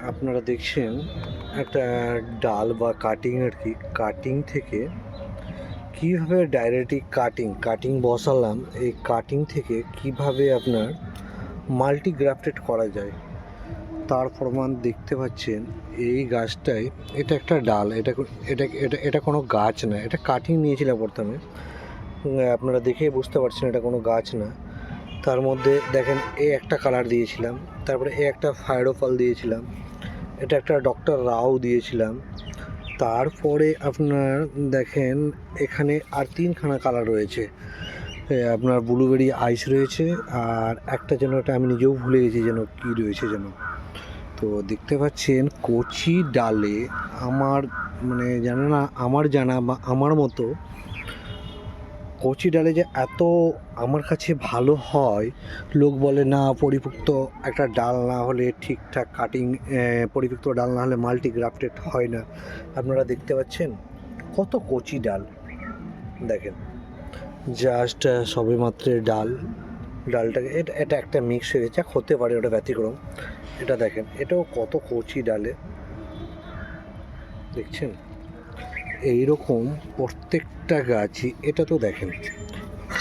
আপনারা দেখছেন একটা ডাল বা কাটিং আর কি। কাটিং থেকে কীভাবে ডাইরেক্টলি কাটিং বসালাম, এই কাটিং থেকে কিভাবে আপনার মাল্টি গ্রাফটেড করা যায় তার প্রমাণ দেখতে পাচ্ছেন। এই গাছটায় এটা একটা ডাল, এটা এটা এটা কোনো গাছ না, এটা কাটিং নিয়েছিলাম প্রথমে। আপনারা দেখেই বুঝতে পারছেন এটা কোনো গাছ না। তার মধ্যে দেখেন এ একটা কালার দিয়েছিলাম, তারপরে এ একটা ফায়ারোফল দিয়েছিলাম, এটা একটা ডক্টর রাও দিয়েছিলাম। তারপরে আপনার দেখেন এখানে আর তিনখানা কালার রয়েছে। আপনার ব্লুবেরি আইস রয়েছে, আর একটা যেন এটা আমি নিজেও ভুলে গেছি যেন কী রয়েছে যেন। তো দেখতে পাচ্ছেন কচি ডালে আমার মানে জানে না, আমার জানা বা আমার মতো কচি ডালে যে এত আমার কাছে ভালো হয়। লোক বলে না, পরিপুক্ত একটা ডাল না হলে ঠিকঠাক কাটিং, পরিপুক্ত ডাল না হলে মাল্টি গ্রাফটেড হয় না। আপনারা দেখতে পাচ্ছেন কত কচি ডাল, দেখেন জাস্ট সবে মাত্র ডালটাকে এটা একটা মিক্স হয়ে গেছে, হতে পারে ওটা ব্যতিক্রম। এটা দেখেন এটাও কত কচি ডালে, দেখছেন এইরকম প্রত্যেকটা গাছই। এটা তো দেখেন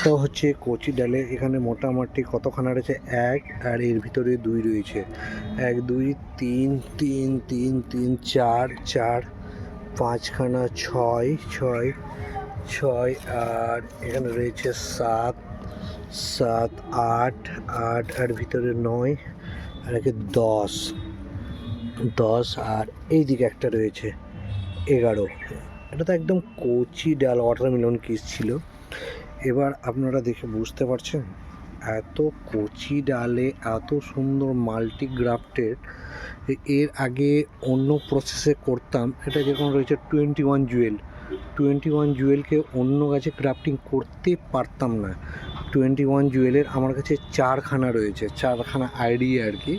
তো হচ্ছে কচি ডালে, এখানে মোটামুটি কতখানা রয়েছে, এক আর এর ভিতরে দুই রয়েছে, এক দুই তিন তিন তিন তিন চার চার, পাঁচখানা ছয় ছয় ছয়, আর এখানে রয়েছে সাত সাত আট আট, আর ভিতরে নয়, আর একে দশ দশ, আর এই দিকে একটা রয়েছে 11। এটা তো একদম কচি ডাল, ওয়াটারমেলন কিস ছিল। এবার আপনারা দেখে বুঝতে পারছেন এত কচি ডালে এত সুন্দর মাল্টি গ্রাফটেড। এর আগে অন্য প্রসেসে করতাম, এটা যেরকম রয়েছে 21 জুয়েলকে অন্য গাছে গ্রাফটিং করতে পারতাম না। 21 জুয়েলের আমার কাছে চারখানা রয়েছে, চারখানা আইডি আর কি।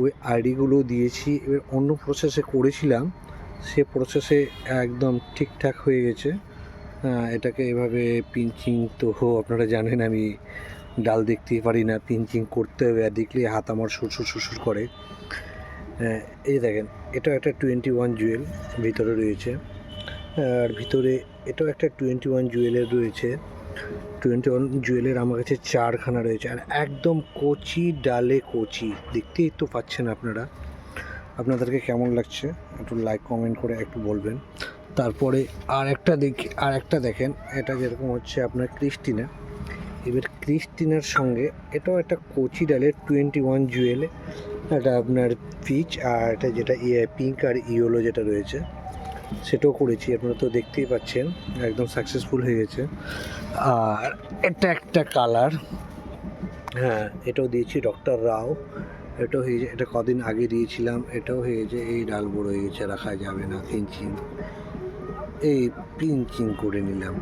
ওই আইডিগুলো দিয়েছি, এবার অন্য প্রসেসে করেছিলাম, সে প্রসেসে একদম ঠিকঠাক হয়ে গেছে। এটাকে এভাবে পিঞ্চিং, তো আপনারা জানেন আমি ডাল দেখতেই পারি না, পিঞ্চিং করতে হবে, আর দেখলে হাত আমার সুরসুর করে। এই দেখেন এটাও একটা 21 জুয়েল ভিতরে রয়েছে, আর ভিতরে এটাও একটা 21 জুয়েলের রয়েছে। 21 জুয়েলের আমার কাছে চারখানা রয়েছে, আর একদম কচি ডালে কচি, দেখতেই তো পাচ্ছেন আপনারা। আপনাদেরকে কেমন লাগছে একটু লাইক কমেন্ট করে একটু বলবেন। তারপরে আর একটা দেখেন, এটা যেরকম হচ্ছে আপনার ক্রিস্টিনা। এবার ক্রিস্টিনার সঙ্গে এটাও একটা কচি ডালের 21 জুয়েলে, এটা আপনার পিচ, আর এটা যেটা পিঙ্ক আর ইয়েলো যেটা রয়েছে সেটাও করেছি। আপনারা তো দেখতেই পাচ্ছেন একদম সাকসেসফুল হয়ে গেছে। আর এটা একটা কালার, হ্যাঁ এটাও দিয়েছি ডক্টর রাও, এটাও হয়ে যায়, এটা কদিন আগে দিয়েছিলাম, এটাও হয়ে গেছে। এই ডাল বড় হয়ে গেছে, রাখা যাবে না, পিঞ্চিং করে নিলাম।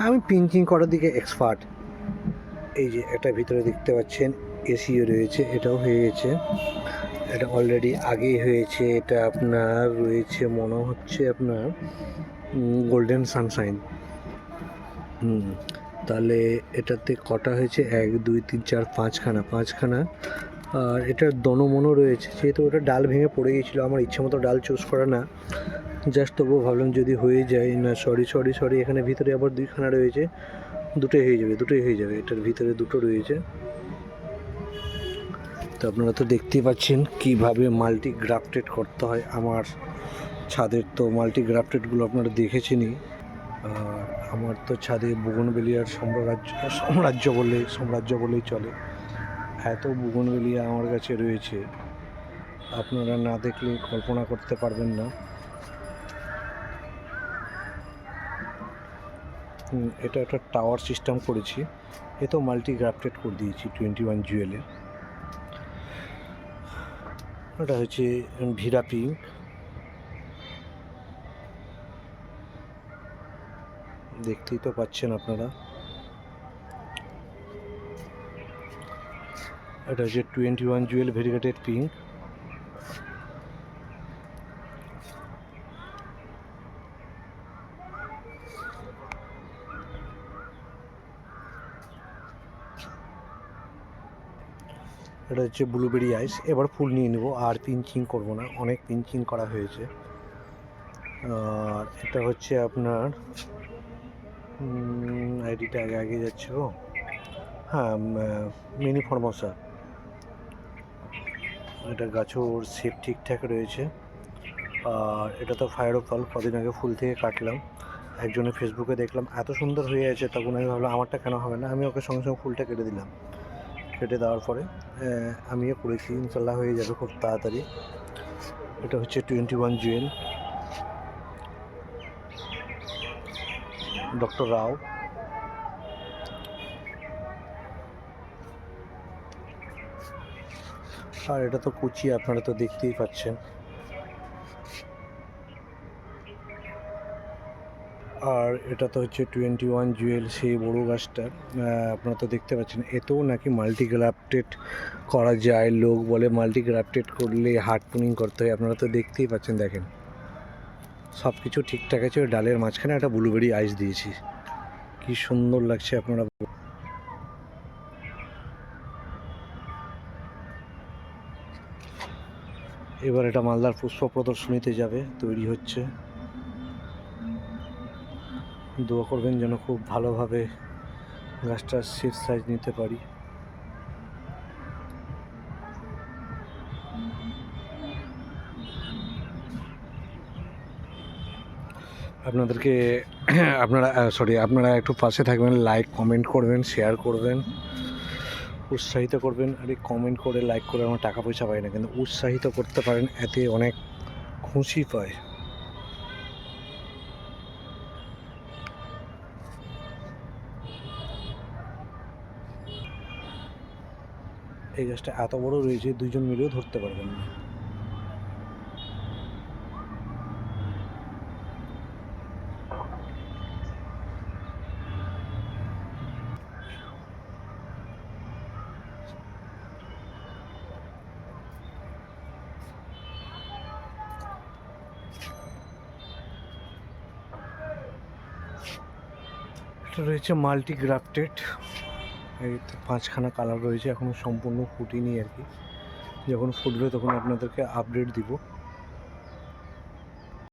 আমি পিঞ্চিং করার দিকে এক্সপার্ট। এই যে এটা ভিতরে দেখতে পাচ্ছেন এসিও রয়েছে, এটাও হয়ে গেছে, এটা অলরেডি আগেই হয়েছে। এটা আপনার রয়েছে মনে হচ্ছে আপনার গোল্ডেন সানশাইন। তাহলে এটাতে কটা হয়েছে, 1 2 3 4 পাঁচখানা। আর এটার দনমনও রয়েছে, যেহেতু ওটা ডাল ভেঙে পড়ে গিয়েছিলো, আমার ইচ্ছে মতো ডাল চুজ করা না, জাস্ট তবুও ভাবলাম যদি হয়ে যায়। না সরি, এখানে ভিতরে আবার দুইখানা রয়েছে, দুটোই হয়ে যাবে, এটার ভিতরে দুটো রয়েছে। তো আপনারা তো দেখতেই পাচ্ছেন কিভাবে মাল্টি গ্রাফটেড করতে হয়। আমার ছাদের তো মাল্টি গ্রাফটেডগুলো আপনারা দেখেছেনই। আর আমার তো ছাদে বুগনভেলিয়ার সাম্রাজ্য বলেই চলে। এত বুগনভেলিয়া আমার কাছে রয়েছে, আপনারা না দেখলে কল্পনা করতে পারবেন না। এটা একটা টাওয়ার সিস্টেম করেছি, এ তো মাল্টি গ্রাফটেড করে দিয়েছি 21 জুয়েলে। এটা হচ্ছে ভিরা পিঙ্ক, দেখতেই তো পাচ্ছেন আপনারা। এটা হচ্ছে 21 জুয়েল ভেরিগেটেড পিঙ্ক। এটা হচ্ছে ব্লুবেরি আইস। এবার ফুল নিয়ে নেব, আর পিঞ্চিং করব না, অনেক পিঞ্চিং করা হয়েছে। আর এটা হচ্ছে আপনার আইডিটা আগে আগে যাচ্ছে গো, হ্যাঁ মিনি ফর্মোসা। এটা গাছও শেপ ঠিকঠাক রয়েছে। আর এটা তো ফায়ার অপাল, কদিন আগে ফুল থেকে কাটলাম। একজনের ফেসবুকে দেখলাম এত সুন্দর হয়ে আছে, তখন আমি ভাবলাম আমারটা কেন হবে না, আমি ওকে সঙ্গে সঙ্গে ফুলটা কেটে দিলাম। কেটে দেওয়ার পরে আমিও করেছি, ইনশাল্লাহ হয়ে যাবে খুব তাড়াতাড়ি। এটা হচ্ছে 21 জুয়েল, ডক্টর রাও। আর এটা তো কুচি, আপনারা তো দেখতেই পাচ্ছেন। আর এটা তো হচ্ছে 21 জুয়েল, সেই বড় গাছটা। আপনারা তো দেখতে পাচ্ছেন, এতেও নাকি মাল্টিগ্রাফটেড করা যায়। লোক বলে মাল্টিগ্রাফটেড করলে হার্ড প্রুনিং করতে হয়। আপনারা তো দেখতেই পাচ্ছেন, দেখেন সব কিছু ঠিকঠাক আছে। ওই ডালের মাঝখানে একটা ব্লুবেরি আইস দিয়েছি, কি সুন্দর লাগছে আপনারা। এবার এটা মালদার পুষ্প প্রদর্শনীতে যাবে, তৈরি হচ্ছে। দোয়া করবেন যেন খুব ভালোভাবে গাছটার শেপ সাইজ নিতে পারি। আপনাদেরকে আপনারা একটু পাশে থাকবেন, লাইক কমেন্ট করবেন, শেয়ার করবেন, উৎসাহিত করবেন। আরে কমেন্ট করে লাইক করে আমার টাকা পয়সা পাই না, কিন্তু উৎসাহিত করতে পারেন, এতে অনেক খুশি পায়। এই গাছটা এত বড় রয়েছে, দুইজন মিলেও ধরতে পারবেন না। এটা রয়েছে মাল্টিগ্রাফটেড। এই 5খানা কালার রয়েছে, এখনও সম্পূর্ণ ফুটিনি আর কি। যখন ফুটবে তখন আপনাদেরকে আপডেট দিব।